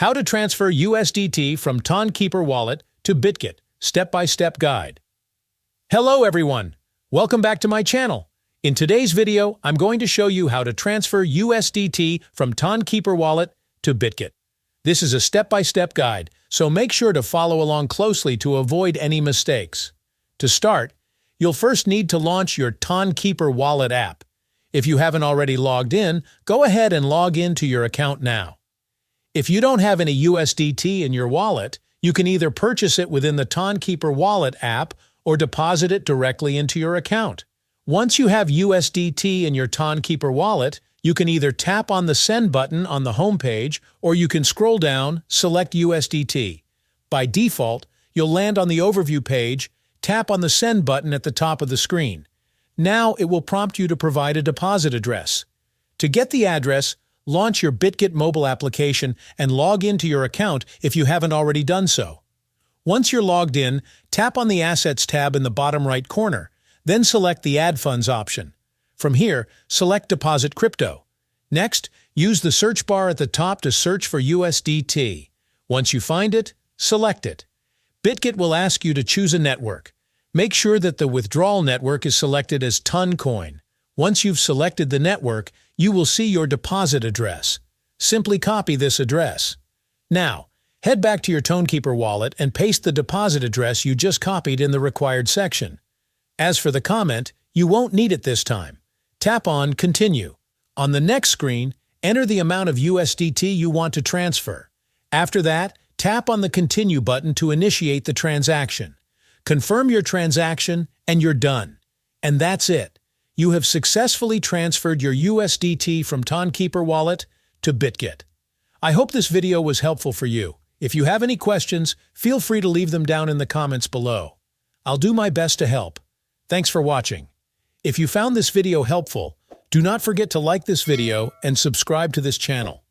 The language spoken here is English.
How to transfer USDT from Tonkeeper Wallet to Bitget, step-by-step guide. Hello everyone, welcome back to my channel. In today's video, I'm going to show you how to transfer USDT from Tonkeeper Wallet to Bitget. This is a step-by-step guide, so make sure to follow along closely to avoid any mistakes. To start, you'll first need to launch your Tonkeeper Wallet app. If you haven't already logged in, go ahead and log in to your account now. If you don't have any USDT in your wallet, you can either purchase it within the Tonkeeper Wallet app or deposit it directly into your account. Once you have USDT in your Tonkeeper Wallet, you can either tap on the Send button on the home page or you can scroll down, select USDT. By default, you'll land on the Overview page, tap on the Send button at the top of the screen. Now it will prompt you to provide a deposit address. To get the address, launch your Bitget mobile application and log into your account if you haven't already done so. Once you're logged in, tap on the Assets tab in the bottom right corner, then select the Add Funds option. From here, select Deposit Crypto. Next, use the search bar at the top to search for USDT. Once you find it, select it. Bitget will ask you to choose a network. Make sure that the withdrawal network is selected as Toncoin. Once you've selected the network, you will see your deposit address. Simply copy this address. Now, head back to your Tonkeeper wallet and paste the deposit address you just copied in the required section. As for the comment, you won't need it this time. Tap on Continue. On the next screen, enter the amount of USDT you want to transfer. After that, tap on the Continue button to initiate the transaction. Confirm your transaction and you're done. And that's it. You have successfully transferred your USDT from Tonkeeper Wallet to Bitget. I hope this video was helpful for you. If you have any questions, feel free to leave them down in the comments below. I'll do my best to help. Thanks for watching. If you found this video helpful, do not forget to like this video and subscribe to this channel.